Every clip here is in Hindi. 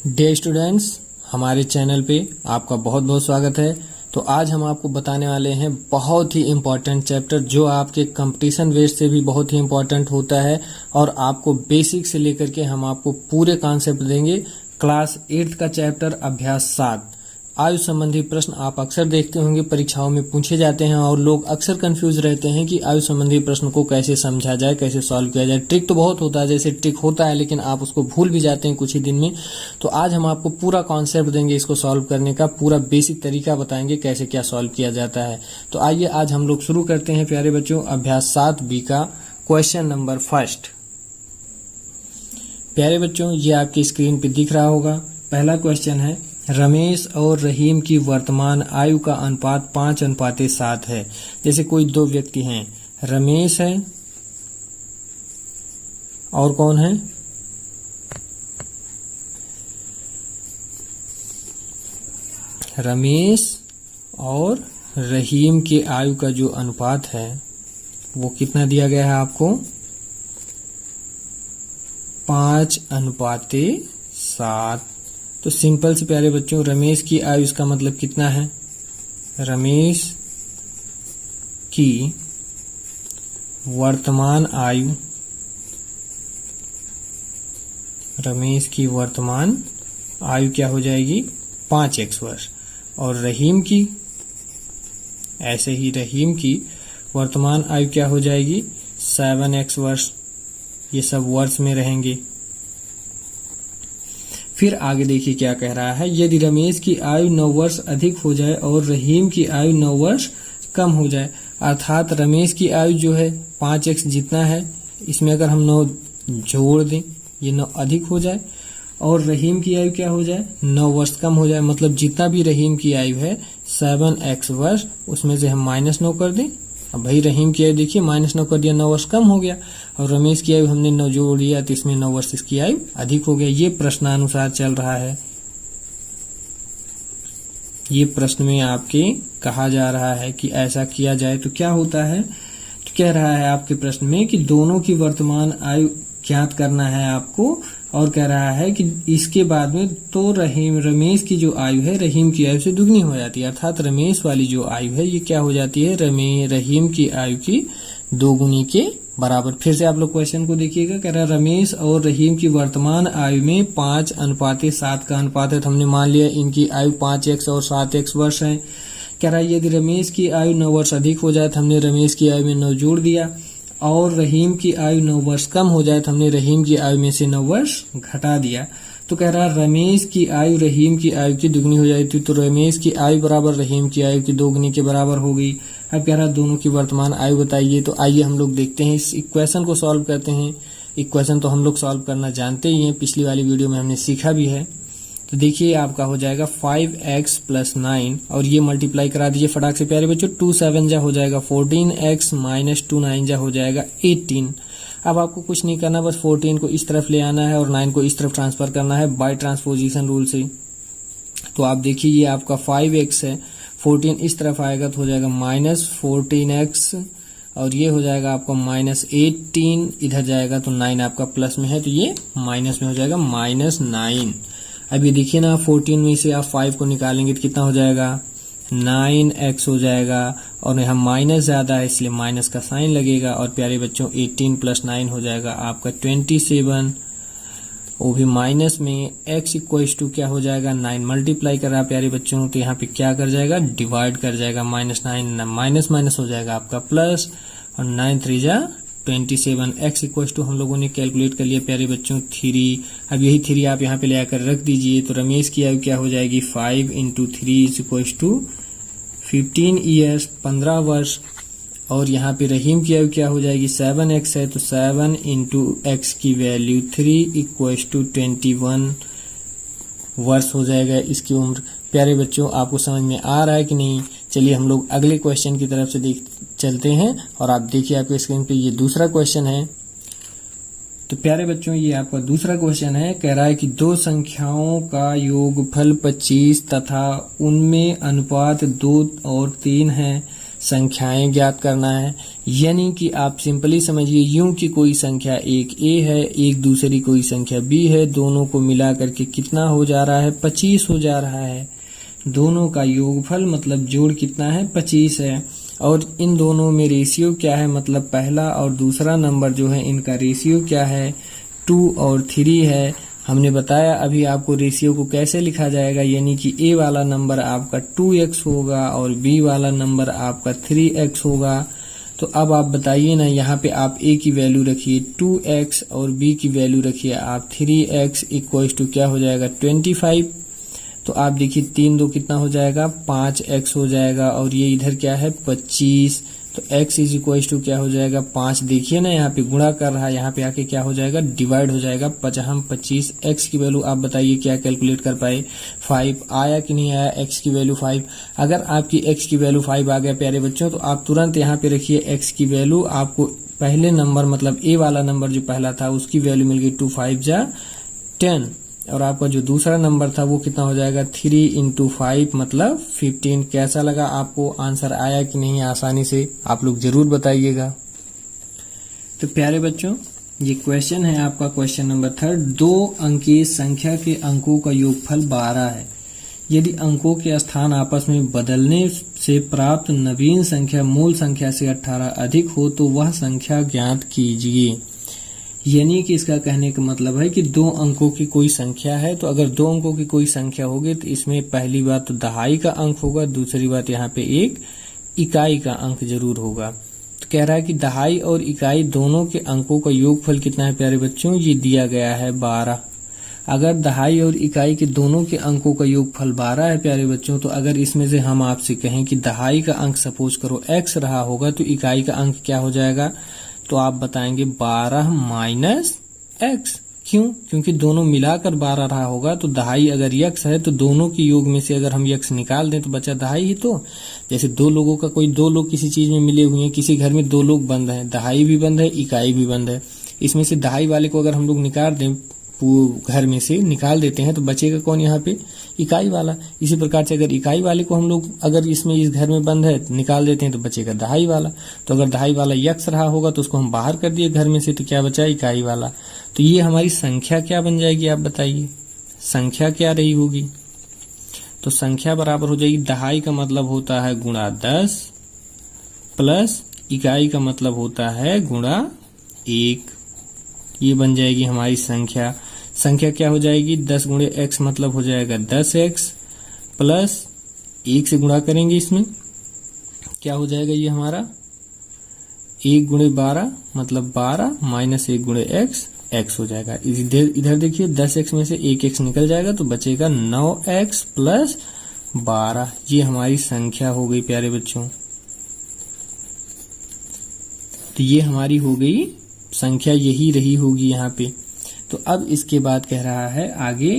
डियर स्टूडेंट्स, हमारे चैनल पे आपका बहुत बहुत स्वागत है। तो आज हम आपको बताने वाले हैं बहुत ही इम्पोर्टेंट चैप्टर जो आपके कंपटीशन बेस से भी बहुत ही इम्पोर्टेंट होता है और आपको बेसिक से लेकर के हम आपको पूरे कॉन्सेप्ट देंगे। क्लास 8 का चैप्टर अभ्यास 7 आयु संबंधी प्रश्न आप अक्सर देखते होंगे, परीक्षाओं में पूछे जाते हैं और लोग अक्सर कंफ्यूज रहते हैं कि आयु संबंधी प्रश्न को कैसे समझा जाए, कैसे सॉल्व किया जाए। ट्रिक तो बहुत होता है, जैसे ट्रिक होता है, लेकिन आप उसको भूल भी जाते हैं कुछ ही दिन में। तो आज हम आपको पूरा कॉन्सेप्ट देंगे, इसको सॉल्व करने का पूरा बेसिक तरीका बताएंगे कैसे क्या सॉल्व किया जाता है। तो आइए आज हम लोग शुरू करते हैं प्यारे बच्चों अभ्यास 7B का क्वेश्चन नंबर 1। प्यारे बच्चों, ये आपकी स्क्रीन पे दिख रहा होगा। पहला क्वेश्चन है, रमेश और रहीम की वर्तमान आयु का अनुपात 5:7 है। जैसे कोई दो व्यक्ति हैं, रमेश है और कौन है, रमेश और रहीम के आयु का जो अनुपात है वो कितना दिया गया है आपको, 5:7। तो सिंपल से प्यारे बच्चों, रमेश की आयु, इसका मतलब कितना है, रमेश की वर्तमान आयु, रमेश की वर्तमान आयु क्या हो जाएगी, 5x वर्ष। और रहीम की, ऐसे ही रहीम की वर्तमान आयु क्या हो जाएगी, 7x वर्ष। ये सब वर्ष में रहेंगे। फिर आगे देखिए क्या कह रहा है, यदि रमेश की आयु 9 वर्ष अधिक हो जाए और रहीम की आयु 9 वर्ष कम हो जाए, अर्थात रमेश की आयु जो है 5x जितना है, इसमें अगर हम 9 जोड़ दें, ये 9 अधिक हो जाए और रहीम की आयु क्या हो जाए, 9 वर्ष कम हो जाए। मतलब जितना भी रहीम की आयु है 7x वर्ष, उसमें से हम -9 कर दें। अब भाई रहीम की आयु देखिए -9 कर दिया, 9 वर्ष कम हो गया, और रमेश की आयु हमने 9 जोड़ दिया तो इसमें 9 वर्ष इसकी आयु अधिक हो गया। ये प्रश्नानुसार चल रहा है। ये प्रश्न में आपके कहा जा रहा है कि ऐसा किया जाए तो क्या होता है। तो कह रहा है आपके प्रश्न में कि दोनों की वर्तमान आयु ज्ञात करना है आपको, और कह रहा है कि इसके बाद में तो रमेश की जो आयु है रहीम की आयु से दुगनी हो जाती है, अर्थात रमेश वाली जो आयु है ये क्या हो जाती है, रहीम की आयु की दोगुनी के बराबर। फिर से आप लोग क्वेश्चन को देखिएगा, कह रहा है रमेश और रहीम की वर्तमान आयु में 5:7 का अनुपात है। तो हमने मान लिया इनकी आयु 5x और 7x वर्ष है। कह रहा है यदि रमेश की आयु 9 वर्ष अधिक हो जाए तो हमने रमेश की आयु में 9 जोड़ दिया, और रहीम की आयु 9 वर्ष कम हो जाए तो हमने रहीम की आयु में से 9 वर्ष घटा दिया। तो कह रहा है रमेश की आयु रहीम की आयु की दुगनी हो जाती, तो रमेश की आयु बराबर रहीम की आयु की दोगुनी के बराबर हो गई। अब कह रहा है दोनों की वर्तमान आयु बताइए। तो आइए हम लोग देखते हैं, इस इक्वेशन को सॉल्व करते हैं। इक्वेशन तो हम लोग सॉल्व करना जानते ही हैं, पिछली वाली वीडियो में हमने सीखा भी है। तो देखिए आपका हो जाएगा 5x + 9, और ये मल्टीप्लाई करा दीजिए फटाक से प्यारे बच्चों। 2 7 जा हो जाएगा 14x - 2 9 जा हो जाएगा 18। अब आपको कुछ नहीं करना, बस 14 को इस तरफ ले आना है और 9 को इस तरफ ट्रांसफर करना है बाय ट्रांसपोजिशन रूल से। तो आप देखिए ये आपका 5x है, 14 इस तरफ आएगा तो हो जाएगा -14x, और ये हो जाएगा आपका -18, इधर जाएगा तो 9 आपका प्लस में है तो ये माइनस में हो जाएगा -9। अब ये देखिए ना, 14 में से आप 5 को निकालेंगे तो कितना हो जाएगा, 9x हो जाएगा, और यहाँ माइनस ज्यादा है इसलिए माइनस का साइन लगेगा। और प्यारे बच्चों 18 + 9 हो जाएगा आपका 27, वो भी माइनस में। x = क्या हो जाएगा, 9 मल्टीप्लाई कर रहा है प्यारे बच्चों, तो यहाँ पे क्या कर जाएगा, डिवाइड कर जाएगा, -9 माइनस माइनस हो जाएगा आपका प्लस, और 9 3 जा 27। x = हम लोगों ने कैलकुलेट कर लिया प्यारे बच्चों 3। अब यही 3 आप यहाँ पे ले आकर रख दीजिए, तो रमेश की आयु क्या हो जाएगी, 5 × 3 = 15 ईयर्स, 15 वर्ष। और यहाँ पे रहीम की आयु क्या हो जाएगी, 7x है, तो 7 × x की वैल्यू 3 = 21 वर्ष हो जाएगा इसकी उम्र। प्यारे बच्चों आपको समझ में आ रहा है कि नहीं। चलिए हम लोग अगले क्वेश्चन की तरफ से चलते हैं, और आप देखिए आपके स्क्रीन पे ये दूसरा क्वेश्चन है। तो प्यारे बच्चों ये आपका दूसरा क्वेश्चन है, कह रहा है कि दो संख्याओं का योगफल 25 तथा उनमें अनुपात 2 और 3 है, संख्याएं ज्ञात करना है। यानी कि आप सिंपली समझिए यूं कि कोई संख्या एक a है, एक दूसरी कोई संख्या b है, दोनों को मिला करके कितना हो जा रहा है, 25 हो जा रहा है। दोनों का योगफल मतलब जोड़ कितना है, 25 है। और इन दोनों में रेशियो क्या है, मतलब पहला और दूसरा नंबर जो है इनका रेशियो क्या है, 2 और 3 है। हमने बताया अभी आपको रेशियो को कैसे लिखा जाएगा, यानी कि a वाला नंबर आपका 2x होगा और b वाला नंबर आपका 3x होगा। तो अब आप बताइए ना, यहाँ पे आप a की वैल्यू रखिए 2x और b की वैल्यू रखिए आप 3x इक्वल्स टू क्या हो जाएगा, 25। तो आप देखिए 3 2 कितना हो जाएगा, 5x हो जाएगा और ये इधर क्या है, 25। तो x इज इक्वल्स टू क्या हो जाएगा, 5। देखिए ना यहाँ पे गुणा कर रहा है, यहाँ पे आके क्या हो जाएगा, डिवाइड हो जाएगा। 25 x की वैल्यू आप बताइए क्या कैलकुलेट कर पाए, 5 आया कि नहीं आया, x की वैल्यू 5। अगर आपकी x की वैल्यू 5 आ गया प्यारे बच्चों, तो आप तुरंत यहाँ पे रखिए x की वैल्यू, आपको पहले नंबर मतलब a वाला नंबर जो पहला था उसकी वैल्यू मिल गई 2 5 जा 10, और आपका जो दूसरा नंबर था वो कितना हो जाएगा, 3 × 5 मतलब 15। कैसा लगा आपको, आंसर आया कि नहीं, आसानी से आप लोग जरूर बताइएगा। तो प्यारे बच्चों ये क्वेश्चन है आपका क्वेश्चन नंबर 3। 2 अंकीय संख्या के अंकों का योगफल 12 है। यदि अंकों के स्थान आपस में बदलने से प्राप्त नवीन संख्या मूल संख्या से 18 अधिक हो तो वह संख्या ज्ञात कीजिए। यानी कि इसका कहने का मतलब है कि 2 अंकों की कोई संख्या है, तो अगर 2 अंकों की कोई संख्या होगी तो इसमें पहली बात तो दहाई का अंक होगा, दूसरी बात यहाँ पे एक इकाई का अंक जरूर होगा। तो कह रहा है कि दहाई और इकाई दोनों के अंकों का योगफल कितना है प्यारे बच्चों, ये दिया गया है 12। अगर दहाई और इकाई के दोनों के अंकों का योगफल 12 है प्यारे बच्चों, तो अगर इसमें से हम आपसे कहें कि दहाई का अंक सपोज करो x रहा होगा तो इकाई का अंक क्या हो जाएगा, तो आप बताएंगे 12 माइनस x। क्यों, क्योंकि दोनों मिलाकर 12 रहा होगा, तो दहाई अगर x है तो दोनों के योग में से अगर हम x निकाल दें तो बचा दहाई ही। तो जैसे 2 लोगों का दो लोग किसी चीज में मिले हुए हैं, किसी घर में 2 लोग बंद हैं, दहाई भी बंद है इकाई भी बंद है, इसमें से दहाई वाले को अगर हम लोग निकाल दें, घर में से निकाल देते हैं तो बचेगा कौन, यहाँ पे इकाई वाला। इसी प्रकार से अगर इकाई वाले को हम लोग अगर इसमें इस घर में बंद है निकाल देते हैं तो बचेगा दहाई वाला। तो अगर दहाई वाला x रहा होगा तो उसको हम बाहर कर दिए घर में से, तो क्या बचा, इकाई वाला। तो ये हमारी संख्या क्या बन जाएगी, आप बताइए संख्या क्या रही होगी। तो संख्या बराबर हो जाएगी, दहाई का मतलब होता है गुणा 10 प्लस इकाई का मतलब होता है गुणा 1। ये बन जाएगी हमारी संख्या। संख्या क्या हो जाएगी, 10 गुणे x मतलब हो जाएगा 10x प्लस 1 से गुणा करेंगे, इसमें क्या हो जाएगा, ये हमारा 1 गुणे 12 मतलब 12 माइनस 1 गुणे x हो जाएगा। इधर देखिए 10x में से 1x निकल जाएगा तो बचेगा 9x प्लस 12। ये हमारी संख्या हो गई प्यारे बच्चों। तो ये हमारी हो गई संख्या, यही रही होगी यहाँ पे। तो अब इसके बाद कह रहा है आगे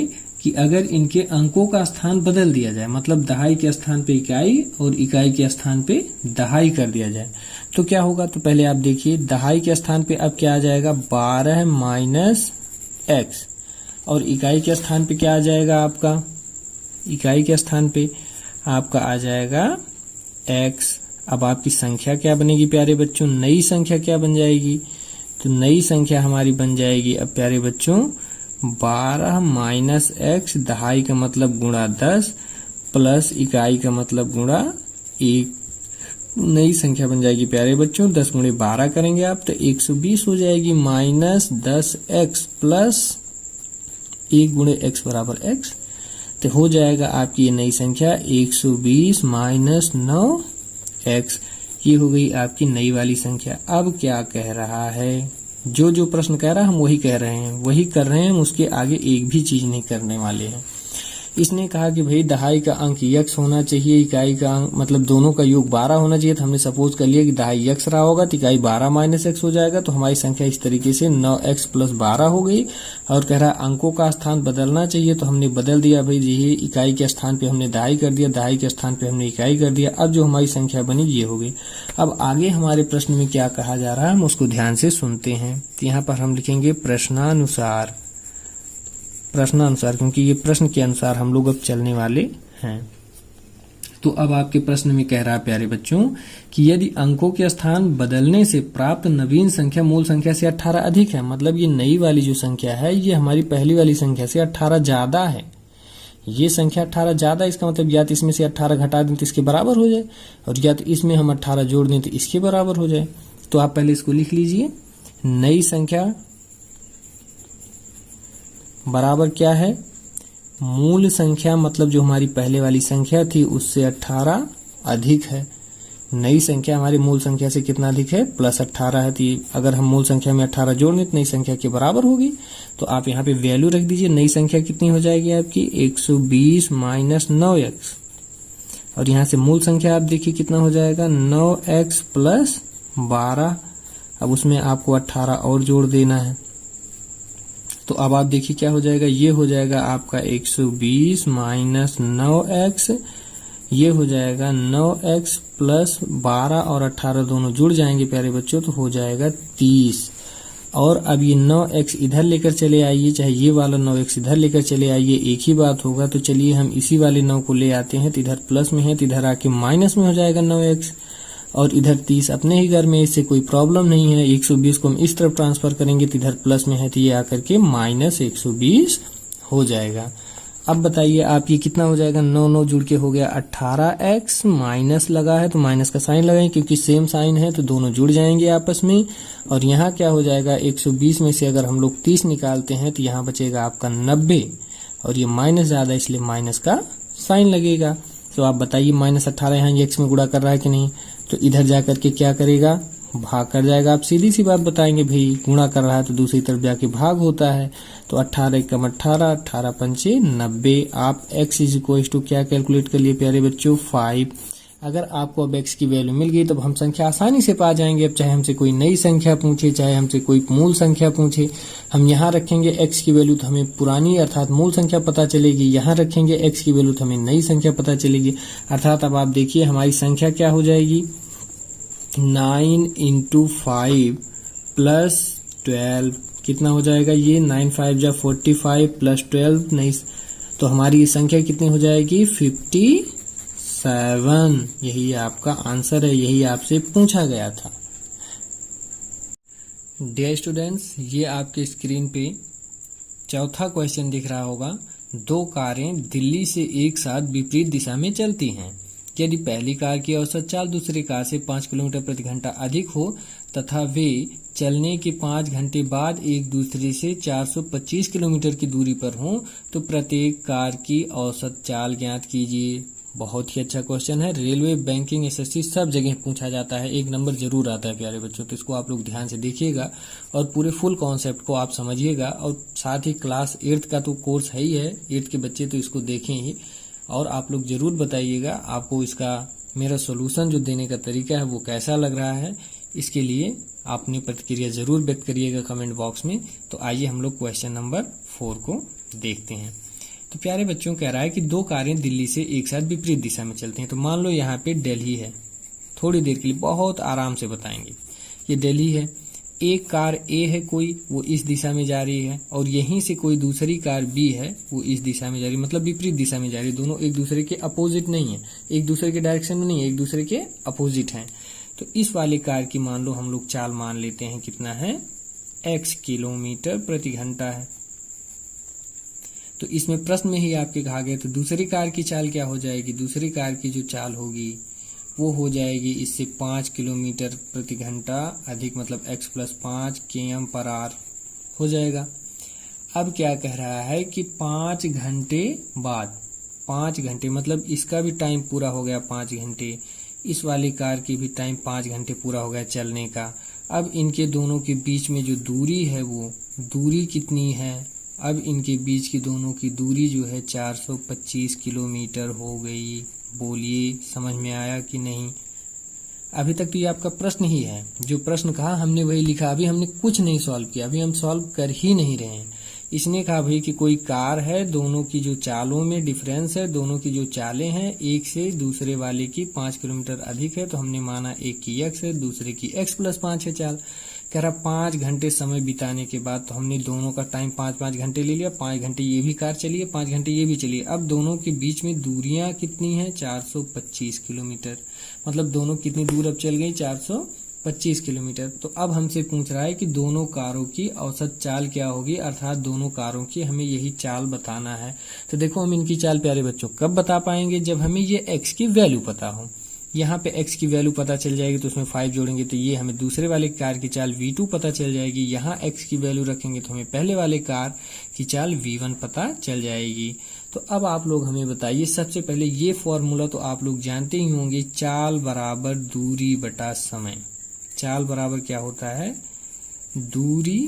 कि अगर इनके अंकों का स्थान बदल दिया जाए, मतलब दहाई के स्थान पे इकाई और इकाई के स्थान पे दहाई कर दिया जाए तो क्या होगा। तो पहले आप देखिए दहाई के स्थान पे अब क्या आ जाएगा, 12 माइनस x, और इकाई के स्थान पे क्या आ जाएगा आपका, इकाई के स्थान पे आपका आ जाएगा x। अब आपकी संख्या क्या बनेगी प्यारे बच्चों, नई संख्या क्या बन जाएगी, तो नई संख्या हमारी बन जाएगी अब प्यारे बच्चों 12 माइनस x, दहाई का मतलब गुणा 10 प्लस इकाई का मतलब गुणा 1। नई संख्या बन जाएगी प्यारे बच्चों 10 गुणे 12 करेंगे आप तो 120 हो जाएगी, माइनस 10x प्लस 1 गुणे x बराबर x। तो हो जाएगा आपकी ये नई संख्या 120 माइनस 9x। ये हो गई आपकी नई वाली संख्या। अब क्या कह रहा है, जो प्रश्न कह रहा है हम वही कह रहे हैं, वही कर रहे हैं, हम उसके आगे एक भी चीज नहीं करने वाले हैं। इसने कहा कि भाई दहाई का अंक x होना चाहिए, इकाई का अंक मतलब दोनों का योग 12 होना चाहिए। तो हमने सपोज कर लिया कि दहाई x रहा होगा तो इकाई 12 माइनस x हो जाएगा। तो हमारी संख्या इस तरीके से 9x प्लस 12 हो गई। और कह रहा है अंकों का स्थान बदलना चाहिए, तो हमने बदल दिया भाई, ये इकाई के स्थान पे हमने दहाई कर दिया, दहाई के स्थान पे हमने इकाई कर दिया। अब जो हमारी संख्या बनी ये हो गई। अब आगे हमारे प्रश्न में क्या कहा जा रहा है हम उसको ध्यान से सुनते हैं। तो यहाँ पर हम लिखेंगे प्रश्नानुसार, क्योंकि ये प्रश्न के अनुसार हम लोग अब चलने वाले हैं। तो अब आपके प्रश्न में कह रहा है प्यारे बच्चों कि यदि अंकों के स्थान बदलने से प्राप्त नवीन संख्या मूल संख्या से 18 अधिक है, मतलब ये नई वाली जो संख्या है ये हमारी पहली वाली संख्या से 18 ज्यादा है। ये संख्या 18 ज्यादा, इसका मतलब या तो इसमें से 18 घटा दें तो इसके बराबर हो जाए, और या तो इसमें हम 18 जोड़ दें तो इसके बराबर हो जाए। तो आप पहले इसको लिख लीजिए, नई संख्या बराबर क्या है, मूल संख्या मतलब जो हमारी पहले वाली संख्या थी उससे 18 अधिक है। नई संख्या हमारी मूल संख्या से कितना अधिक है, +18 है। तो अगर हम मूल संख्या में 18 जोड़ दें तो नई संख्या के बराबर होगी। तो आप यहाँ पे वैल्यू रख दीजिए, नई संख्या कितनी हो जाएगी आपकी 120 - 9x, और यहाँ से मूल संख्या आप देखिए कितना हो जाएगा 9x + 12। अब उसमें आपको 18 और जोड़ देना है। तो अब आप देखिए क्या हो जाएगा, ये हो जाएगा आपका 120 - 9x, ये हो जाएगा 9x + 12 और 18 दोनों जुड़ जाएंगे प्यारे बच्चों तो हो जाएगा 30। और अब ये 9x इधर लेकर चले आइए, चाहे ये वाला 9x इधर लेकर चले आइए, एक ही बात होगा। तो चलिए हम इसी वाले 9 को ले आते हैं, तो इधर प्लस में है तो इधर आके माइनस में हो जाएगा 9x, और इधर 30 अपने ही घर में, इससे कोई प्रॉब्लम नहीं है। 120 को हम इस तरफ ट्रांसफर करेंगे तो इधर प्लस में है तो ये आकर के -120 हो जाएगा। अब बताइए आप ये कितना हो जाएगा, 9 जुड़ के हो गया 18x, माइनस लगा है तो माइनस का साइन लगाएं क्योंकि सेम साइन है तो दोनों जुड़ जाएंगे आपस में। और यहाँ क्या हो जाएगा 120 में से अगर हम लोग 30 निकालते हैं तो यहाँ बचेगा आपका 90, और ये माइनस ज्यादा इसलिए माइनस का साइन लगेगा। तो आप बताइए -18 यहाँ x में गुणा कर रहा है कि नहीं, तो इधर जाकर के क्या करेगा, भाग कर जाएगा। आप सीधी सी बात बताएंगे भाई गुणा कर रहा है तो दूसरी तरफ जाके भाग होता है। तो 18 × 18, 18 × 5 = 90। आप x = क्या कैलकुलेट कर लिए प्यारे बच्चों 5। अगर आपको अब x की वैल्यू मिल गई तो हम संख्या आसानी से पा जाएंगे। अब चाहे हमसे कोई नई संख्या पूछे, चाहे हमसे कोई मूल संख्या पूछे, हम यहाँ रखेंगे x की वैल्यू तो हमें पुरानी अर्थात मूल संख्या पता चलेगी, यहाँ रखेंगे x की वैल्यू तो हमें नई संख्या पता चलेगी। अर्थात अब आप देखिए हमारी संख्या क्या हो जाएगी, 9 × 5 + 12 कितना हो जाएगा, ये 9 × 5 = 45 + 12 नहीं, तो हमारी ये संख्या कितनी हो जाएगी 57। यही आपका आंसर है, यही आपसे पूछा गया था। डियर स्टूडेंट्स, ये आपके स्क्रीन पे चौथा क्वेश्चन दिख रहा होगा। 2 कारें दिल्ली से एक साथ विपरीत दिशा में चलती हैं। यदि पहली कार की औसत चाल दूसरी कार से 5 किलोमीटर प्रति घंटा अधिक हो तथा वे चलने के 5 घंटे बाद एक दूसरे से 425 किलोमीटर की दूरी पर हों तो प्रत्येक कार की औसत चाल ज्ञात कीजिए। बहुत ही अच्छा क्वेश्चन है, रेलवे, बैंकिंग, एसएससी सब जगह पूछा जाता है, 1 नंबर जरूर आता है प्यारे बच्चों। तो इसको आप लोग ध्यान से देखिएगा और पूरे फुल कॉन्सेप्ट को आप समझिएगा। और साथ ही क्लास 8th का तो कोर्स है ही है, 8th के बच्चे तो इसको देखें ही, और आप लोग जरूर बताइएगा आपको इसका मेरा सॉल्यूशन जो देने का तरीका है वो कैसा लग रहा है। इसके लिए आप अपनी प्रतिक्रिया जरूर व्यक्त करिएगा कमेंट बॉक्स में। तो आइए हम लोग क्वेश्चन नंबर 4 को देखते हैं। तो प्यारे बच्चों कह रहा है कि 2 कारें दिल्ली से एक साथ विपरीत दिशा में चलती हैं। तो मान लो यहाँ पे दिल्ली है, थोड़ी देर के लिए बहुत आराम से बताएंगे। ये दिल्ली है, एक कार ए है कोई, वो इस दिशा में जा रही है, और यहीं से कोई दूसरी कार बी है वो इस दिशा में जा रही है, मतलब विपरीत दिशा में जा रही है। दोनों एक दूसरे के अपोजिट नहीं है, एक दूसरे के डायरेक्शन में नहीं है, एक दूसरे के अपोजिट हैं। तो इस वाली कार की मान लो हम लोग चाल मान लेते हैं कितना है, x किलोमीटर प्रति घंटा है। तो इसमें प्रश्न में ही आपके कहा गया, तो दूसरी कार की चाल क्या हो जाएगी, दूसरी कार की जो चाल होगी वो हो जाएगी इससे 5 किलोमीटर प्रति घंटा अधिक, मतलब x + 5 km/h हो जाएगा। अब क्या कह रहा है कि 5 घंटे बाद, 5 घंटे मतलब इसका भी टाइम पूरा हो गया 5 घंटे, इस वाली कार की भी टाइम 5 घंटे पूरा हो गया चलने का। अब इनके दोनों के बीच में जो दूरी है वो दूरी कितनी है, अब इनके बीच की दोनों की दूरी जो है 425 किलोमीटर हो गई। बोलिए समझ में आया कि नहीं। अभी तक तो ये आपका प्रश्न ही है, जो प्रश्न कहा हमने वही लिखा, अभी हमने कुछ नहीं सॉल्व किया, अभी हम सॉल्व कर ही नहीं रहे हैं। इसने कहा भाई कि कोई कार है, दोनों की जो चालों में डिफरेंस है, दोनों की जो चालें हैं एक से दूसरे वाले की 5 किलोमीटर अधिक है, तो हमने माना एक की x है, दूसरे की x + 5 है चाल। कह रहा 5 घंटे समय बिताने के बाद, तो हमने दोनों का टाइम 5-5 घंटे ले लिया। 5 घंटे ये भी कार चली है, 5 घंटे ये भी चली है। अब दोनों के बीच में दूरियां कितनी है? 425 किलोमीटर। मतलब दोनों कितनी दूर अब चल गई? 425 किलोमीटर। तो अब हमसे पूछ रहा है कि दोनों कारों की औसत चाल क्या होगी, अर्थात दोनों कारों की हमें यही चाल बताना है। तो देखो हम इनकी चाल प्यारे बच्चों कब बता पाएंगे? जब हमें ये x की वैल्यू पता हो। यहाँ पे x की वैल्यू पता चल जाएगी तो उसमें 5 जोड़ेंगे तो ये हमें दूसरे वाले कार की चाल v2 पता चल जाएगी। यहाँ x की वैल्यू रखेंगे तो हमें पहले वाले कार की चाल v1 पता चल जाएगी। तो अब आप लोग हमें बताइए, सबसे पहले ये फॉर्मूला तो आप लोग जानते ही होंगे, चाल बराबर दूरी बटा समय। चाल बराबर क्या होता है? दूरी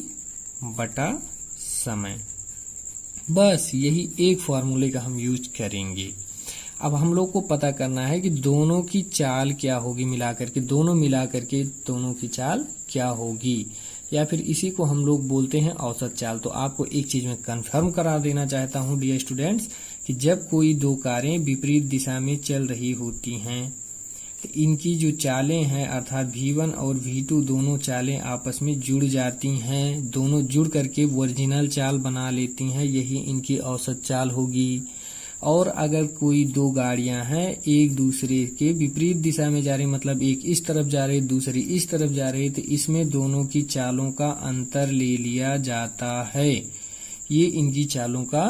बटा समय। बस यही एक फॉर्मूले का हम यूज करेंगे। अब हम लोग को पता करना है कि दोनों की चाल क्या होगी मिलाकर के, दोनों मिलाकर के दोनों की चाल क्या होगी, या फिर इसी को हम लोग बोलते हैं औसत चाल। तो आपको एक चीज में कंफर्म करा देना चाहता हूं डियर स्टूडेंट्स, कि जब कोई दो कारें विपरीत दिशा में चल रही होती हैं तो इनकी जो चालें हैं अर्थात v1 और v2 दोनों चालें आपस में जुड़ जाती हैं, दोनों जुड़ करके ओरिजिनल चाल बना लेती हैं, यही इनकी औसत चाल होगी। और अगर कोई दो गाड़ियां हैं एक दूसरे के विपरीत दिशा में जा रही, मतलब एक इस तरफ जा रही दूसरी इस तरफ जा रही, तो इसमें दोनों की चालों का अंतर ले लिया जाता है। ये इनकी चालों का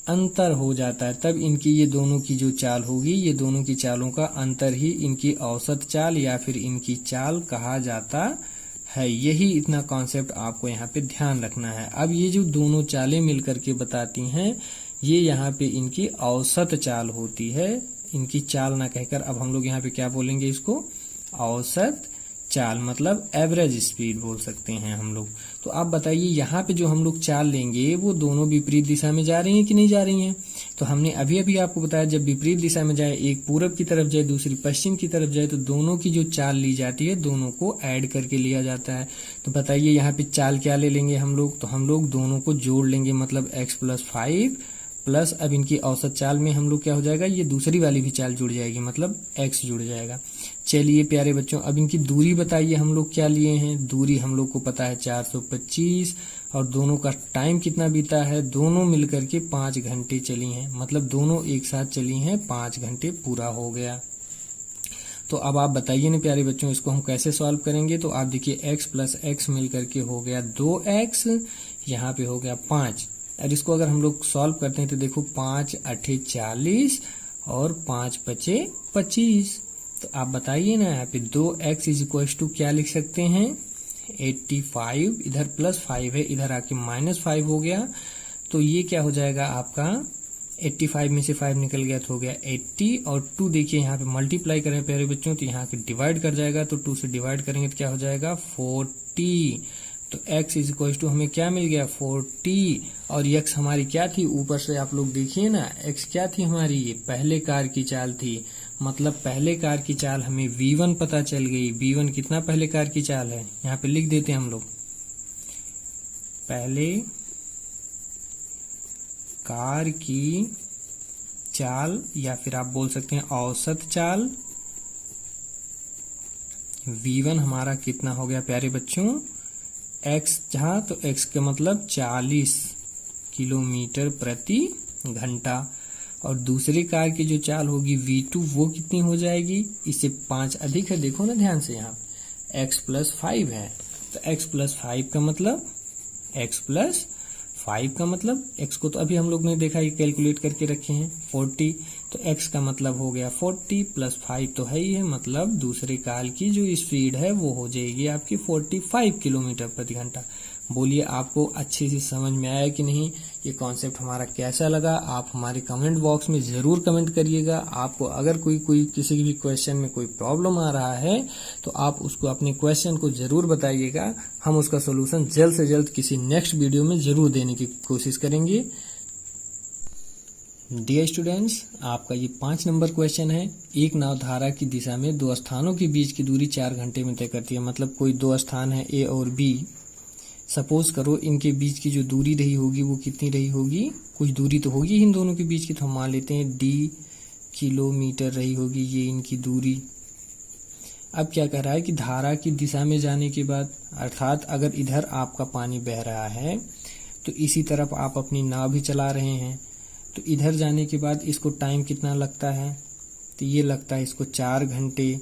अंतर हो जाता है, तब इनकी ये दोनों की जो चाल होगी, ये दोनों की चालों का अंतर ही इनकी औसत चाल या फिर इनकी चाल कहा जाता है। यही इतना कॉन्सेप्ट आपको यहाँ पे ध्यान रखना है। अब ये जो दोनों चालें मिलकर के बताती हैं, ये यहाँ पे इनकी औसत चाल होती है। इनकी चाल ना कहकर अब हम लोग यहाँ पे क्या बोलेंगे? इसको औसत चाल, मतलब एवरेज स्पीड बोल सकते हैं हम लोग। तो आप बताइए यहाँ पे जो हम लोग चाल लेंगे वो दोनों विपरीत दिशा में जा रही हैं कि नहीं जा रही हैं? तो हमने अभी अभी आपको बताया जब विपरीत दिशा में जाए, एक पूरब की तरफ जाए दूसरी पश्चिम की तरफ जाए, तो दोनों की जो चाल ली जाती है दोनों को ऐड करके लिया जाता है। तो बताइए यहाँ पे चाल क्या ले लेंगे हम लोग? तो हम लोग दोनों को जोड़ लेंगे, मतलब x+5 प्लस अब इनकी औसत चाल में हम लोग क्या हो जाएगा? ये दूसरी वाली भी चाल जुड़ जाएगी, मतलब x जुड़ जाएगा। चलिए प्यारे बच्चों, अब इनकी दूरी बताइए हम लोग क्या लिए हैं? दूरी हम लोग को पता है 425, और दोनों का टाइम कितना बीता है? दोनों मिलकर के 5 घंटे चली हैं, मतलब दोनों एक साथ चली हैं, 5 घंटे पूरा हो गया। तो अब आप बताइए ना प्यारे बच्चों, इसको हम कैसे सॉल्व करेंगे? तो आप देखिए x प्लस x मिलकर के हो गया 2x, यहाँ पे हो गया 5। और इसको अगर हम लोग सॉल्व करते हैं तो देखो 5 8 40 और 5 5 25। तो आप बताइए ना, यहाँ पे 2x इज इक्वल टू क्या लिख सकते हैं? 85। इधर +5 है, इधर आके -5 हो गया, तो ये क्या हो जाएगा आपका? 85 में से 5 निकल गया तो हो गया 80, और 2 देखिए यहाँ पे मल्टीप्लाई करें प्यारे बच्चों तो यहाँ पे डिवाइड कर जाएगा, तो 2 से डिवाइड करेंगे तो क्या हो जाएगा? 40। तो x इज इक्वल टू हमें क्या मिल गया? 40। और x हमारी क्या थी? ऊपर से आप लोग देखिए ना, x क्या थी हमारी? ये पहले कार की चाल थी, मतलब पहले कार की चाल हमें v1 पता चल गई। v1 कितना पहले कार की चाल है? यहाँ पे लिख देते हैं हम लोग, पहले कार की चाल या फिर आप बोल सकते हैं औसत चाल। v1 हमारा कितना हो गया प्यारे बच्चों? x जहां, तो x का मतलब 40 किलोमीटर प्रति घंटा। और दूसरे कार की जो चाल होगी v2 वो कितनी हो जाएगी? इससे 5 अधिक है, देखो ना ध्यान से, यहाँ x+5 है, तो x+5 का मतलब x+5 का मतलब x को तो अभी हम लोग ने देखा, ये कैलकुलेट करके रखे हैं 40, तो x का मतलब हो गया 40 + 5 तो है ही है, मतलब दूसरे कार की जो स्पीड है वो हो जाएगी आपकी 45 किलोमीटर प्रति घंटा। बोलिए आपको अच्छे से समझ में आया कि नहीं? ये कॉन्सेप्ट हमारा कैसा लगा? आप हमारे कमेंट बॉक्स में जरूर कमेंट करिएगा। आपको अगर कोई किसी भी क्वेश्चन में कोई प्रॉब्लम आ रहा है तो आप उसको अपने क्वेश्चन को जरूर बताइएगा, हम उसका सोल्यूशन जल्द से जल्द किसी नेक्स्ट वीडियो में जरूर देने की कोशिश करेंगे। डियर स्टूडेंट्स, आपका ये 5 नंबर क्वेश्चन है। एक नावधारा की दिशा में दो स्थानों के बीच की दूरी 4 घंटे में तय करती है। मतलब कोई दो स्थान है ए और बी, सपोज करो इनके बीच की जो दूरी रही होगी वो कितनी रही होगी? कुछ दूरी तो होगी इन दोनों के बीच की, तो हम मान लेते हैं d किलोमीटर रही होगी ये इनकी दूरी। अब क्या कह रहा है कि धारा की दिशा में जाने के बाद, अर्थात अगर इधर आपका पानी बह रहा है तो इसी तरफ आप अपनी नाव भी चला रहे हैं, तो इधर जाने के बाद इसको टाइम कितना लगता है, तो ये लगता है इसको 4 घंटे।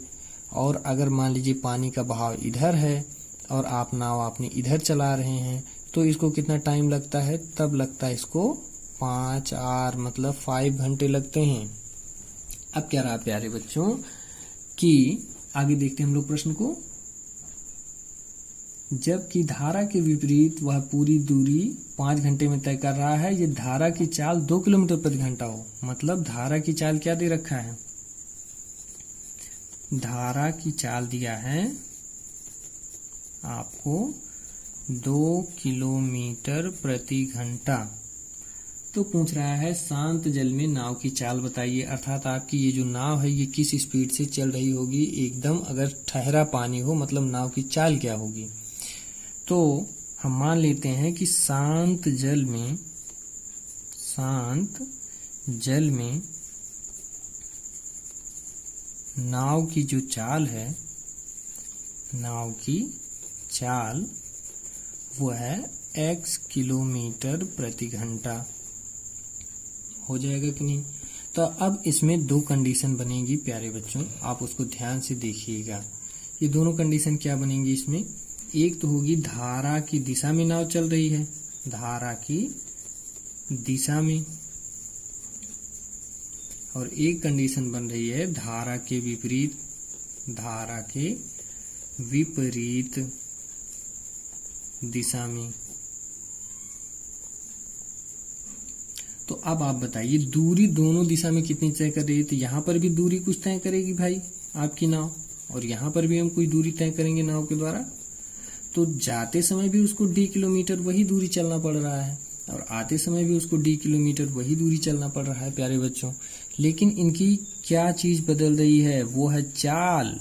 और अगर मान लीजिए पानी का बहाव इधर है और आप नाव अपनी इधर चला रहे हैं तो इसको कितना टाइम लगता है, तब लगता है इसको 5 आर मतलब 5 घंटे लगते हैं। अब क्या रहा प्यारे बच्चों कि आगे देखते हैं हम लोग प्रश्न को। जबकि धारा के विपरीत वह पूरी दूरी 5 घंटे में तय कर रहा है, ये धारा की चाल 2 किलोमीटर प्रति घंटा हो। मतलब धारा की चाल क्या दे रखा है, धारा की चाल दिया है आपको 2 किलोमीटर प्रति घंटा। तो पूछ रहा है शांत जल में नाव की चाल बताइए, अर्थात आपकी ये जो नाव है ये किस स्पीड से चल रही होगी। एकदम अगर ठहरा पानी हो मतलब नाव की चाल क्या होगी। तो हम मान लेते हैं कि शांत जल में नाव की जो चाल है, नाव की चाल वो है x किलोमीटर प्रति घंटा। हो जाएगा कि नहीं। तो अब इसमें 2 कंडीशन बनेगी प्यारे बच्चों, आप उसको ध्यान से देखिएगा। ये दोनों कंडीशन क्या बनेंगी इसमें, एक तो होगी धारा की दिशा में नाव चल रही है, धारा की दिशा में, और एक कंडीशन बन रही है धारा के विपरीत, धारा के विपरीत दिशा में। तो अब आप बताइए दूरी दोनों दिशा में कितनी तय कर रही है। तो यहाँ पर भी दूरी कुछ तय करेगी भाई आपकी नाव, और यहाँ पर भी हम कोई दूरी तय करेंगे नाव के द्वारा। तो जाते समय भी उसको d किलोमीटर वही दूरी चलना पड़ रहा है, और आते समय भी उसको d किलोमीटर वही दूरी चलना पड़ रहा है प्यारे बच्चों। लेकिन इनकी क्या चीज बदल रही है, वो है चाल।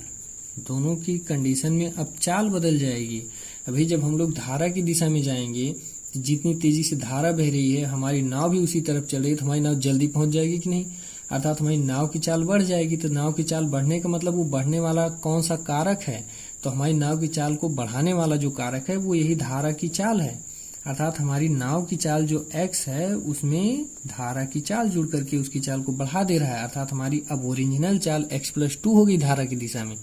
दोनों की कंडीशन में अब चाल बदल जाएगी। अभी जब हम लोग धारा की दिशा में जाएंगे, जितनी तेजी से धारा बह रही है हमारी नाव भी उसी तरफ चल रही है, तो हमारी नाव जल्दी पहुंच जाएगी कि नहीं, अर्थात हमारी नाव की चाल बढ़ जाएगी। तो नाव की चाल बढ़ने का मतलब वो बढ़ने वाला कौन सा कारक है, तो हमारी नाव की चाल को बढ़ाने वाला जो कारक है वो यही धारा की चाल है। अर्थात हमारी नाव की चाल जो x है उसमें धारा की चाल जुड़ करके उसकी चाल को बढ़ा दे रहा है, अर्थात हमारी अब ओरिजिनल चाल x+2 होगी धारा की दिशा में।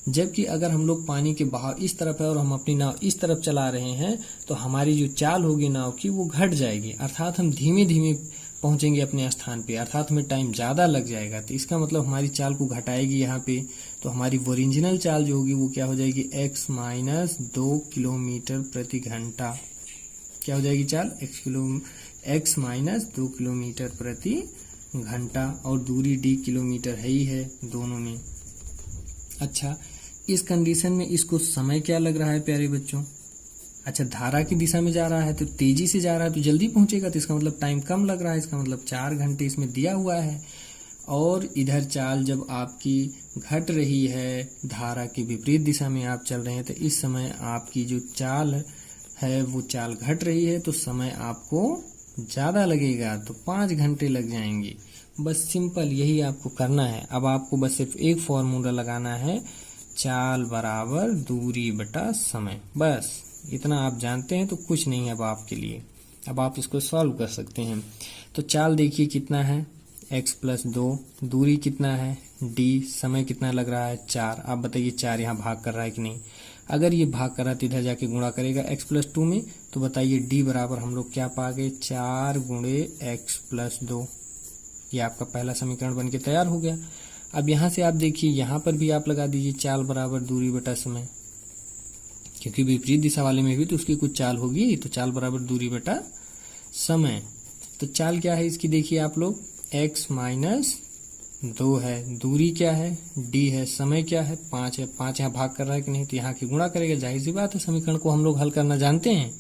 जबकि अगर हम लोग पानी के बहाव इस तरफ है और हम अपनी नाव इस तरफ चला रहे हैं तो हमारी जो चाल होगी नाव की वो घट जाएगी, अर्थात हम धीमे धीमे पहुंचेंगे अपने स्थान पे, अर्थात हमें टाइम ज्यादा लग जाएगा। तो इसका मतलब हमारी चाल को घटाएगी यहाँ पे। तो हमारी ओरिजिनल चाल जो होगी वो क्या हो जाएगी, x - 2 किलोमीटर प्रति घंटा। क्या हो जाएगी चाल, x - 2 किलोमीटर प्रति घंटा, और दूरी d किलोमीटर है ही है दोनों में। अच्छा, इस कंडीशन में इसको समय क्या लग रहा है प्यारे बच्चों, अच्छा धारा की दिशा में जा रहा है तो तेजी से जा रहा है तो जल्दी पहुंचेगा, तो इसका मतलब टाइम कम लग रहा है, इसका मतलब 4 घंटे इसमें दिया हुआ है। और इधर चाल जब आपकी घट रही है, धारा की विपरीत दिशा में आप चल रहे हैं, तो इस समय आपकी जो चाल है वो चाल घट रही है, तो समय आपको ज्यादा लगेगा, तो 5 घंटे लग जाएंगे। बस सिंपल यही आपको करना है। अब आपको बस सिर्फ एक फॉर्मूला लगाना है, चाल बराबर दूरी बटा समय, बस इतना आप जानते हैं तो कुछ नहीं है अब आपके लिए। अब आप इसको सॉल्व कर सकते हैं। तो चाल देखिए कितना है, x+2, दूरी कितना है d, समय कितना लग रहा है 4। आप बताइए 4 यहाँ भाग कर रहा है कि नहीं। अगर ये भाग कर रहा है तो इधर जाके गुणा करेगा x+2 में, तो बताइए d बराबर हम लोग क्या पा गए, 4 × x+2। ये आपका पहला समीकरण बनके तैयार हो गया। अब यहाँ से आप देखिए, यहाँ पर भी आप लगा दीजिए चाल बराबर दूरी बटा समय, क्योंकि विपरीत दिशा वाले में भी तो उसकी कुछ चाल होगी, तो चाल बराबर दूरी बटा समय। तो चाल क्या है इसकी देखिए आप लोग, x - 2 है, दूरी क्या है d है, समय क्या है 5 है, 5 यहाँ भाग कर रहा है कि नहीं, तो यहाँ की गुणा करेगा, जाहिर सी बात है समीकरण को हम लोग हल करना जानते हैं।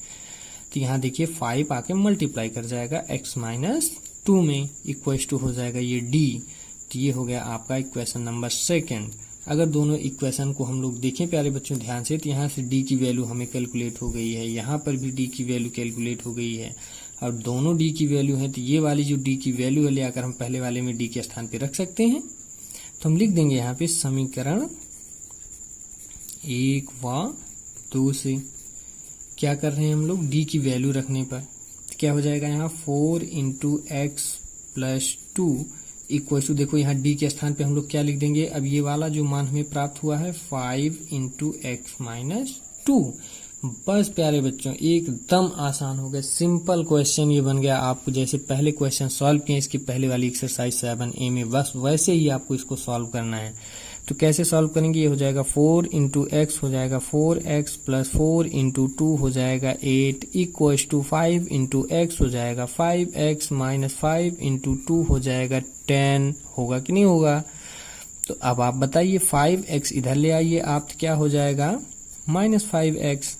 तो यहाँ देखिए 5 आके मल्टीप्लाई कर जाएगा x - 2 में, इक्वल्स टू हो जाएगा ये d। तो ये हो गया आपका इक्वेशन नंबर 2। अगर दोनों इक्वेशन को हम लोग देखें प्यारे बच्चों ध्यान से, तो यहाँ से d की वैल्यू हमें कैलकुलेट हो गई है, यहाँ पर भी d की वैल्यू कैलकुलेट हो गई है, और दोनों d की वैल्यू है, तो ये वाली जो d की वैल्यू है ले आकर हम पहले वाले में d के स्थान पे रख सकते हैं। तो हम लिख देंगे यहाँ पे समीकरण 1 व 2 से क्या कर रहे हैं हम लोग, डी की वैल्यू रखने पर तो क्या हो जाएगा यहाँ 4 into x plus 2 equal to, देखो यहाँ डी के स्थान पे हम लोग क्या लिख देंगे, अब ये वाला जो मान हमें प्राप्त हुआ है 5 इंटू एक्स माइनस 2। बस प्यारे बच्चों एकदम आसान हो गया, सिंपल क्वेश्चन ये बन गया। आपको जैसे पहले क्वेश्चन सॉल्व किए इसकी पहले वाली एक्सरसाइज 7A में, बस वैसे ही आपको इसको सॉल्व करना है। तो कैसे सॉल्व करेंगे, ये हो जाएगा 4 इंटू एक्स हो जाएगा 4x प्लस 4 इंटू 2 हो जाएगा 8 इक्व टू 5 इंटू एक्स हो जाएगा 5x माइनस 5 इंटू 2 हो जाएगा 10। होगा कि नहीं होगा? तो अब आप बताइए 5x इधर ले आइए आप, तो क्या हो जाएगा माइनस 5x,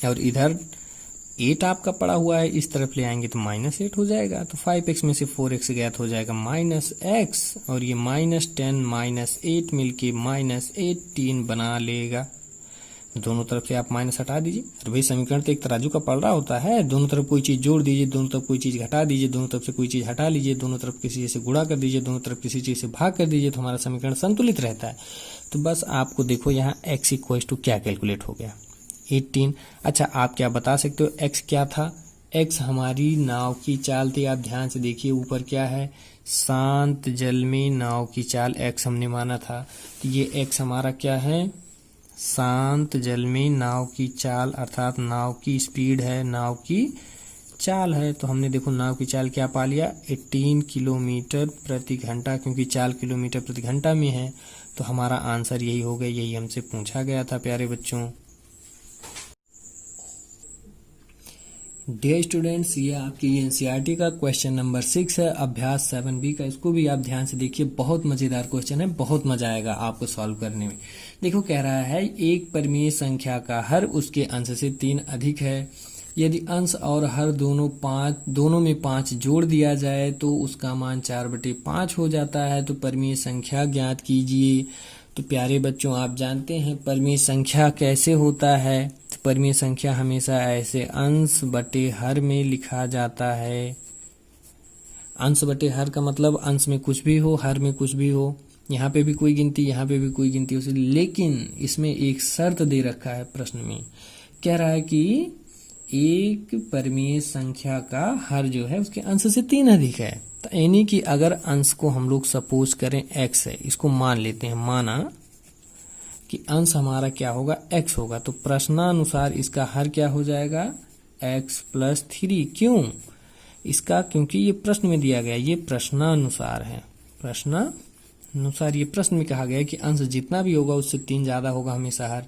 और इधर 8 आपका पड़ा हुआ है, इस तरफ ले आएंगे तो माइनस 8 हो जाएगा। तो 5x में से 4x गया तो हो जाएगा माइनस x, और ये माइनस 10 माइनस 8 मिलके माइनस 18 बना लेगा। दोनों तरफ से आप माइनस हटा दीजिए। अरे भाई समीकरण तो एक तराजू का पलड़ा होता है, दोनों तरफ कोई चीज जोड़ दीजिए, दोनों तरफ कोई चीज घटा दीजिए, दोनों तरफ से कोई चीज हटा लीजिए, दोनों तरफ किसी चीज से गुणा कर दीजिए, दोनों तरफ किसी चीज से भाग कर दीजिए, तो हमारा समीकरण संतुलित रहता है। तो बस आपको देखो यहाँ x इक्वल टू क्या कैलकुलेट हो गया, 18। अच्छा आप क्या बता सकते हो x क्या था? x हमारी नाव की चाल थी। आप ध्यान से देखिए ऊपर क्या है, शांत जल में नाव की चाल x हमने माना था। तो ये x हमारा क्या है, शांत जल में नाव की चाल, अर्थात नाव की स्पीड है, नाव की चाल है। तो हमने देखो नाव की चाल क्या पा लिया, 18 किलोमीटर प्रति घंटा, क्योंकि चाल किलोमीटर प्रति घंटा में है। तो हमारा आंसर यही हो गया, यही हमसे पूछा गया था प्यारे बच्चों। डियर स्टूडेंट्स, ये आपकी एनसीईआरटी का क्वेश्चन नंबर 6 है, अभ्यास 7B का। इसको भी आप ध्यान से देखिए, बहुत मजेदार क्वेश्चन है, बहुत मजा आएगा आपको सॉल्व करने में। देखो कह रहा है एक परिमेय संख्या का हर उसके अंश से 3 अधिक है। यदि अंश और हर दोनों में 5 जोड़ दिया जाए तो उसका मान 4/5 हो जाता है। तो परिमेय संख्या ज्ञात कीजिए। तो प्यारे बच्चों आप जानते हैं परिमेय संख्या कैसे होता है। तो परिमेय संख्या हमेशा ऐसे अंश बटे हर में लिखा जाता है। अंश बटे हर का मतलब अंश में कुछ भी हो, हर में कुछ भी हो। यहाँ पे भी कोई गिनती, यहाँ पे भी कोई गिनती हो सकती, लेकिन इसमें एक शर्त दे रखा है प्रश्न में। कह रहा है कि एक परिमेय संख्या का हर जो है उसके अंश से 3 अधिक है। तो यानी कि अगर अंश को हम लोग सपोज करें x है, इसको मान लेते हैं, माना कि अंश हमारा क्या होगा, x होगा। तो प्रश्नानुसार इसका हर क्या हो जाएगा, x प्लस 3। क्यों? इसका क्योंकि ये प्रश्न में दिया गया, ये प्रश्नानुसार है। प्रश्नानुसार ये प्रश्न में कहा गया है कि अंश जितना भी होगा उससे 3 ज्यादा होगा हमेशा हर।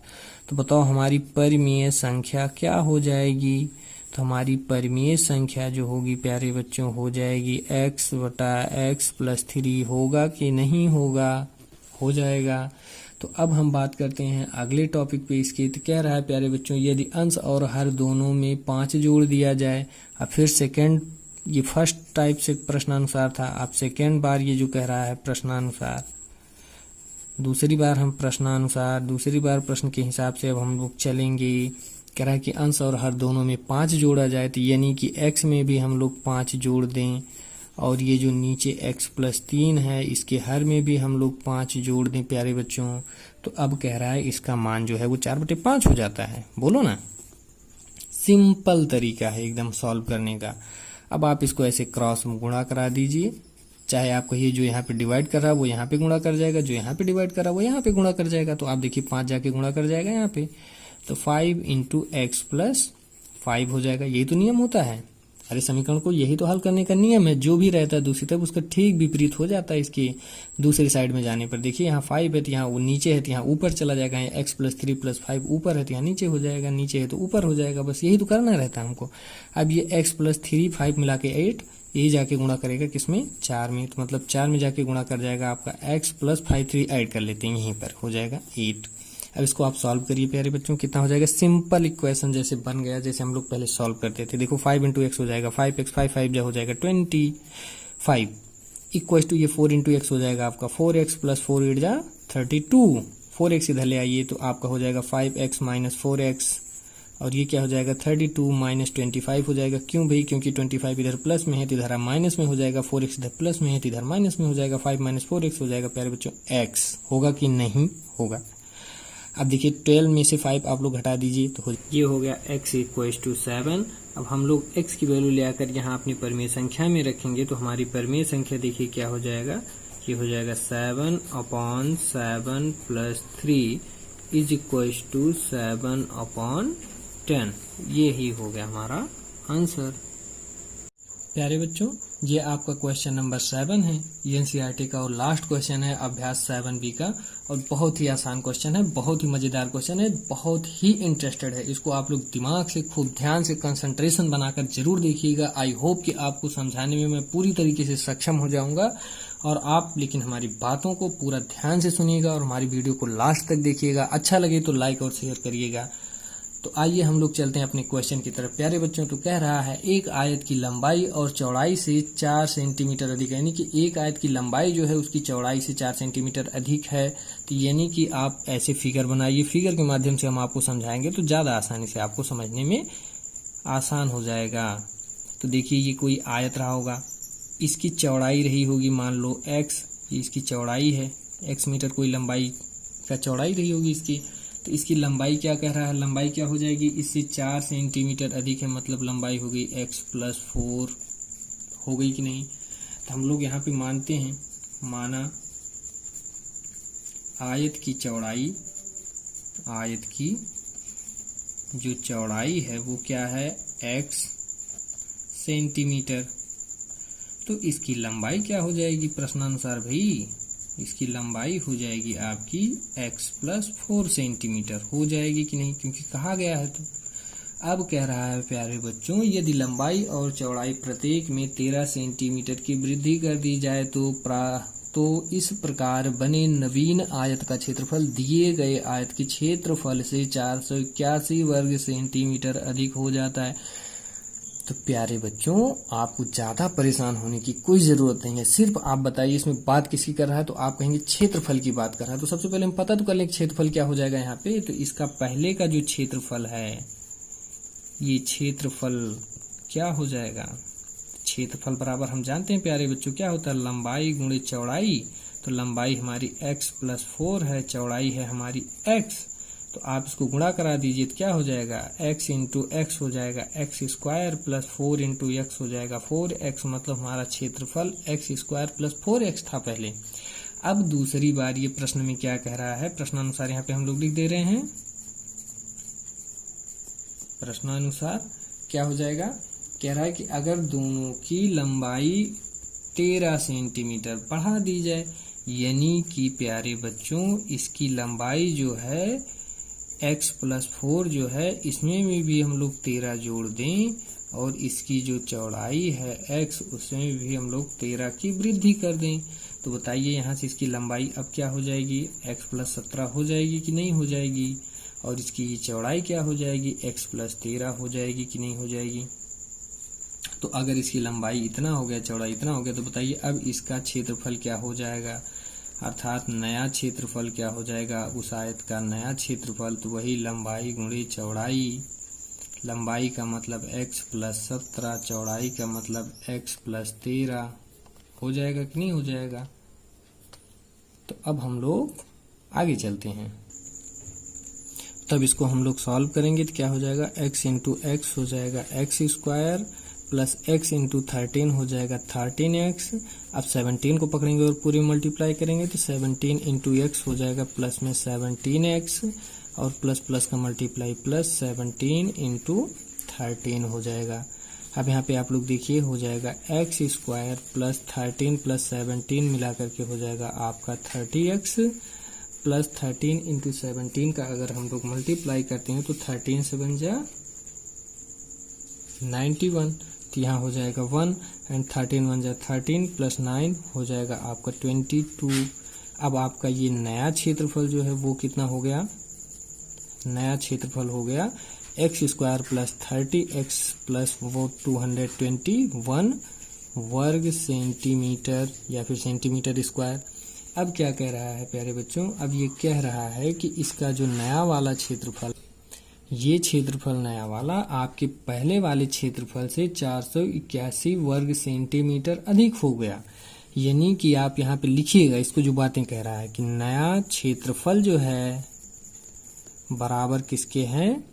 तो बताओ हमारी परिमेय संख्या क्या हो जाएगी। तो हमारी परिमेय संख्या जो होगी प्यारे बच्चों हो जाएगी x बटा x प्लस 3। होगा कि नहीं होगा? हो जाएगा। तो अब हम बात करते हैं अगले टॉपिक पे इसके। तो कह रहा है प्यारे बच्चों यदि अंश और हर दोनों में 5 जोड़ दिया जाए। अब फिर सेकंड, ये फर्स्ट टाइप से प्रश्नानुसार था, अब सेकंड बार ये जो कह रहा है प्रश्नानुसार, दूसरी बार हम प्रश्नानुसार, दूसरी बार प्रश्न के हिसाब से अब हम लोग चलेंगे। कह रहा है कि अंश और हर दोनों में 5 जोड़ा जाए, तो यानी कि x में भी हम लोग 5 जोड़ दें, और ये जो नीचे x प्लस 3 है इसके हर में भी हम लोग 5 जोड़ दें प्यारे बच्चों। तो अब कह रहा है इसका मान जो है वो 4/5 हो जाता है। बोलो ना, सिंपल तरीका है एकदम सॉल्व करने का। अब आप इसको ऐसे क्रॉस में गुणा करा दीजिए, चाहे आप कहिए जो यहाँ पे डिवाइड कर रहा है वो यहाँ पे गुणा कर जाएगा, जो यहाँ पे डिवाइड कर रहा है वो यहाँ पे गुणा कर जाएगा। तो आप देखिए 5 जाके गुणा कर जाएगा यहाँ पे, तो 5 इंटू एक्स प्लस 5 हो जाएगा। यही तो नियम होता है, अरे समीकरण को यही तो हल करने का नियम है। जो भी रहता है दूसरी तरफ उसका ठीक विपरीत हो जाता है इसके दूसरी साइड में जाने पर। देखिए यहाँ 5 है तो यहाँ वो नीचे है तो यहाँ ऊपर चला जाएगा, यहाँ x प्लस 3 प्लस 5 ऊपर है तो यहाँ नीचे हो जाएगा, नीचे है तो ऊपर हो जाएगा। बस यही तो करना रहता है हमको। अब ये x प्लस 3 5 मिला के 8, ये जाके गुणा करेगा किसमें, 4 में। तो मतलब 4 में जाके गुणा कर जाएगा आपका x प्लस 5 3 ऐड कर लेते हैं यहीं पर, हो जाएगा 8। अब इसको आप सॉल्व करिए प्यारे बच्चों, कितना हो जाएगा, सिंपल इक्वेशन जैसे बन गया जैसे हम लोग पहले सॉल्व करते थे। देखो 5 इंटू एक्स हो जाएगा 5x, 5 5 हो जाएगा 25 इक्वल टू ये 4 इंटू एक्स हो जाएगा आपका 4x प्लस 4 8 जा 32। 4x इधर ले आइए तो आपका हो जाएगा 5x माइनस 4x, और ये क्या हो जाएगा 32 माइनस 25 हो जाएगा। क्यों भाई, क्योंकि 25 इधर प्लस में है तो इधर माइनस में हो जाएगा, 4x इधर प्लस में है तो इधर माइनस में हो जाएगा, 5 माइनस 4x हो जाएगा प्यारे बच्चों x। होगा कि नहीं होगा? अब देखिए 12 में से 5 आप लोग घटा दीजिए तो ये हो गया x इक्वल्स टू 7। अब हम लोग x की वैल्यू ले आकर यहाँ अपनी परिमेय संख्या में रखेंगे तो हमारी परिमेय संख्या देखिए क्या हो जाएगा, ये हो जाएगा 7/7 प्लस 3 इज इक्वल्स टू 7/10। ये ही हो गया हमारा आंसर। प्यारे बच्चों, ये आपका क्वेश्चन नंबर 7 है, एनसीईआरटी का और लास्ट क्वेश्चन है अभ्यास 7B का, और बहुत ही आसान क्वेश्चन है, बहुत ही मजेदार क्वेश्चन है, बहुत ही इंटरेस्टेड है। इसको आप लोग दिमाग से खूब ध्यान से कंसंट्रेशन बनाकर जरूर देखिएगा। आई होप कि आपको समझाने में मैं पूरी तरीके से सक्षम हो जाऊंगा, और आप लेकिन हमारी बातों को पूरा ध्यान से सुनिएगा और हमारी वीडियो को लास्ट तक देखिएगा। अच्छा लगे तो लाइक और शेयर करिएगा। तो आइए हम लोग चलते हैं अपने क्वेश्चन की तरफ। प्यारे बच्चों, तो कह रहा है एक आयत की लंबाई और चौड़ाई से 4 सेंटीमीटर अधिक, यानी कि एक आयत की लंबाई जो है उसकी चौड़ाई से 4 सेंटीमीटर अधिक है। तो यानी कि आप ऐसे फिगर बनाइए, फिगर के माध्यम से हम आपको समझाएंगे तो ज्यादा आसानी से आपको समझने में आसान हो जाएगा। तो देखिए ये कोई आयत रहा होगा, इसकी चौड़ाई रही होगी मान लो x, ये इसकी चौड़ाई है, x मीटर कोई लंबाई का चौड़ाई रही होगी इसकी। तो इसकी लंबाई क्या कह रहा है, लंबाई क्या हो जाएगी, इससे 4 सेंटीमीटर अधिक है, मतलब लंबाई हो गई x+4 हो गई कि नहीं। तो हम लोग यहाँ पे मानते हैं, माना आयत की चौड़ाई, आयत की जो चौड़ाई है वो क्या है x सेंटीमीटर। तो इसकी लंबाई क्या हो जाएगी प्रश्नानुसार भाई, इसकी लंबाई हो जाएगी आपकी x+4 सेंटीमीटर हो जाएगी कि नहीं, क्योंकि कहा गया है। तो अब कह रहा है प्यारे बच्चों, यदि लंबाई और चौड़ाई प्रत्येक में 13 सेंटीमीटर की वृद्धि कर दी जाए तो इस प्रकार बने नवीन आयत का क्षेत्रफल दिए गए आयत के क्षेत्रफल से 481 वर्ग सेंटीमीटर अधिक हो जाता है। तो प्यारे बच्चों, आपको ज्यादा परेशान होने की कोई जरूरत नहीं है, सिर्फ आप बताइए इसमें बात किसकी कर रहा है। तो आप कहेंगे क्षेत्रफल की बात कर रहा है। तो सबसे पहले हम पता तो कर लें क्षेत्रफल क्या हो जाएगा यहाँ पे। तो इसका पहले का जो क्षेत्रफल है, ये क्षेत्रफल क्या हो जाएगा, क्षेत्रफल बराबर हम जानते हैं प्यारे बच्चों क्या होता है, लंबाई गुणे चौड़ाई। तो लंबाई हमारी x+4 है, चौड़ाई है हमारी x। तो आप इसको गुणा करा दीजिए तो क्या हो जाएगा, x इंटू एक्स हो जाएगा x² प्लस 4 इंटू एक्स हो जाएगा 4x, मतलब हमारा क्षेत्रफल x² प्लस 4x था पहले। अब दूसरी बार ये प्रश्न में क्या कह रहा है, प्रश्नानुसार यहाँ पे हम लोग लिख दे रहे हैं, प्रश्नानुसार क्या हो जाएगा, कह रहा है कि अगर दोनों की लंबाई 13 सेंटीमीटर बढ़ा दी जाए, यानी कि प्यारे बच्चों इसकी लंबाई जो है x+4 जो है इसमें भी हम लोग 13 जोड़ दें, और इसकी जो चौड़ाई है x उसमें भी हम लोग 13 की वृद्धि कर दें। तो बताइए यहाँ से इसकी लंबाई अब क्या हो जाएगी, x+17 हो जाएगी कि नहीं हो जाएगी, और इसकी चौड़ाई क्या हो जाएगी, x+13 हो जाएगी कि नहीं हो जाएगी। तो अगर इसकी लंबाई इतना हो गया, चौड़ाई इतना हो गया, तो बताइए अब इसका क्षेत्रफल क्या हो जाएगा, अर्थात नया क्षेत्रफल क्या हो जाएगा, उस आयत का नया क्षेत्रफल। तो वही लंबाई गुणे चौड़ाई, लंबाई का मतलब x+17, चौड़ाई का मतलब x+13 हो जाएगा कि नहीं हो जाएगा। तो अब हम लोग आगे चलते हैं, तब इसको हम लोग सॉल्व करेंगे तो क्या हो जाएगा, x इंटू एक्स हो जाएगा x² प्लस x इंटू 13 हो जाएगा 13x। अब 17 को पकड़ेंगे और पूरी मल्टीप्लाई करेंगे तो 17 इंटू एक्स हो जाएगा प्लस में 17x, और प्लस प्लस का मल्टीप्लाई प्लस 17 इंटू 13 हो जाएगा। अब यहाँ पे आप लोग देखिए हो जाएगा x² प्लस 13 प्लस 17 मिला करके हो जाएगा आपका 30x, प्लस 13 इंटू 17 का अगर हम लोग मल्टीप्लाई करते हैं तो 13 से बन जा 91, तो यहाँ हो जाएगा 1 एंड 13 बन जाए 13 प्लस 9 हो जाएगा आपका 22। अब आपका ये नया क्षेत्रफल जो है वो कितना हो गया, नया क्षेत्रफल हो गया x² प्लस 30x प्लस वो 221 वर्ग सेंटीमीटर या फिर सेंटीमीटर स्क्वायर। अब क्या कह रहा है प्यारे बच्चों, अब ये कह रहा है कि इसका जो नया वाला क्षेत्रफल, ये क्षेत्रफल नया वाला आपके पहले वाले क्षेत्रफल से 481 वर्ग सेंटीमीटर अधिक हो गया। यानी कि आप यहाँ पे लिखिएगा इसको, जो बातें कह रहा है कि नया क्षेत्रफल जो है बराबर किसके हैं,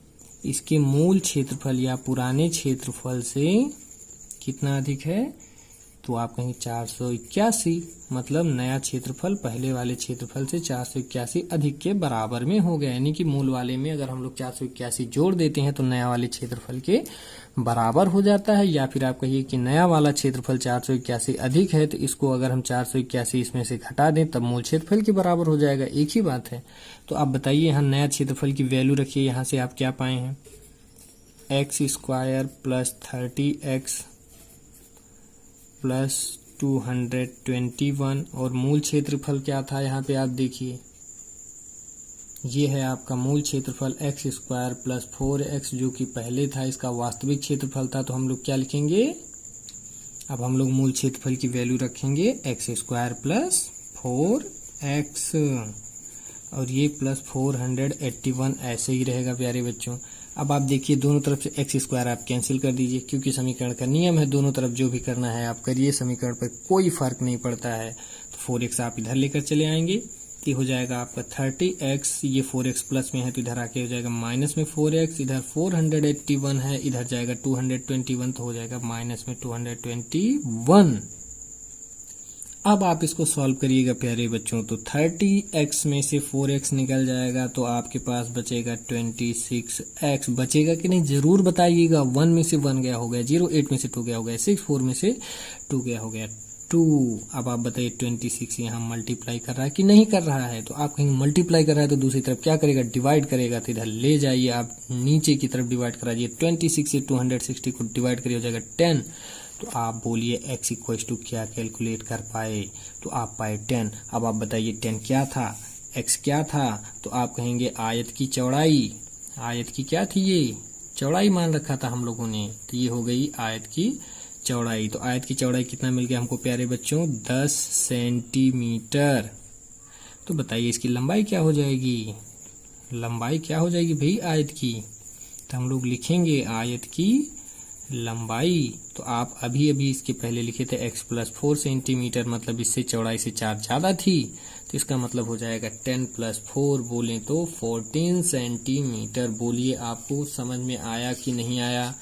इसके मूल क्षेत्रफल या पुराने क्षेत्रफल से कितना अधिक है, तो आप कहेंगे 481, मतलब नया क्षेत्रफल पहले वाले क्षेत्रफल से 481 अधिक के बराबर में हो गया। यानी कि मूल वाले में अगर हम लोग 481 जोड़ देते हैं तो नया वाले क्षेत्रफल के बराबर हो जाता है। या फिर आप कहिए कि नया वाला क्षेत्रफल 481 अधिक है, तो इसको अगर हम 481 इसमें से घटा दें तब मूल क्षेत्रफल के बराबर हो जाएगा, एक ही बात है। तो आप बताइए, यहाँ नया क्षेत्रफल की वैल्यू रखिए, यहाँ से आप क्या पाए हैं, x² प्लस 30x प्लस 221, और मूल क्षेत्रफल क्या था यहाँ पे आप देखिए, ये है आपका मूल क्षेत्रफल x² प्लस 4x जो कि पहले था, इसका वास्तविक क्षेत्रफल था। तो हम लोग क्या लिखेंगे, अब हम लोग मूल क्षेत्रफल की वैल्यू रखेंगे x² प्लस 4x, और ये प्लस 481 ऐसे ही रहेगा प्यारे बच्चों। अब आप देखिए दोनों तरफ से x² आप कैंसिल कर दीजिए, क्योंकि समीकरण का नियम है दोनों तरफ जो भी करना है आप करिए, समीकरण पर कोई फर्क नहीं पड़ता है। तो 4x आप इधर लेकर चले आएंगे, ये हो जाएगा आपका 30x, ये 4x प्लस में है तो इधर आके हो जाएगा माइनस में 4x, इधर 481 है, इधर जाएगा 221, तो हो जाएगा माइनस में 221। अब आप इसको सॉल्व करिएगा प्यारे बच्चों, तो 30x में से 4x निकल जाएगा तो आपके पास बचेगा 26x। बचेगा कि नहीं जरूर बताइएगा। 1 में से 1 गया हो गया 0, 8 में से 2 गया हो गया 6, 4 में से 2 गया हो गया 2। अब आप बताइए 26 यहाँ मल्टीप्लाई कर रहा है कि नहीं कर रहा है, तो आप कहेंगे मल्टीप्लाई कर रहा है तो दूसरी तरफ क्या करेगा, डिवाइड करेगा। तो इधर ले जाइए आप नीचे की तरफ डिवाइड कराइए, 26 से 260 को डिवाइड करिए हो जाएगा 10। तो आप बोलिए x इक्वल टू क्या कैलकुलेट कर पाए, तो आप पाए 10। अब आप बताइए 10 क्या था, x क्या था, तो आप कहेंगे आयत की चौड़ाई। आयत की क्या थी, ये चौड़ाई मान रखा था हम लोगों ने, तो ये हो गई आयत की चौड़ाई। तो आयत की चौड़ाई कितना मिल गया हमको प्यारे बच्चों, 10 सेंटीमीटर। तो बताइए इसकी लंबाई क्या हो जाएगी, लंबाई क्या हो जाएगी भाई आयत की, तो हम लोग लिखेंगे आयत की लंबाई। तो आप अभी अभी इसके पहले लिखे थे x प्लस 4 सेंटीमीटर, मतलब इससे चौड़ाई से 4 ज्यादा थी, तो इसका मतलब हो जाएगा 10 प्लस 4 बोले तो 14 सेंटीमीटर। बोलिए आपको समझ में आया कि नहीं आया,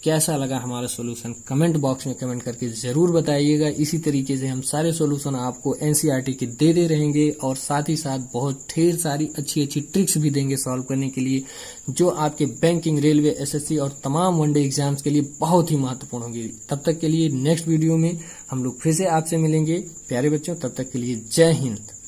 कैसा लगा हमारा सॉल्यूशन, कमेंट बॉक्स में कमेंट करके जरूर बताइएगा। इसी तरीके से हम सारे सॉल्यूशन आपको एनसीईआरटी के दे रहेंगे, और साथ ही साथ बहुत ढेर सारी अच्छी अच्छी ट्रिक्स भी देंगे सॉल्व करने के लिए, जो आपके बैंकिंग, रेलवे, एसएससी और तमाम वनडे एग्जाम्स के लिए बहुत ही महत्वपूर्ण होगी। तब तक के लिए नेक्स्ट वीडियो में हम लोग फिर से आपसे मिलेंगे प्यारे बच्चों, तब तक के लिए जय हिंद।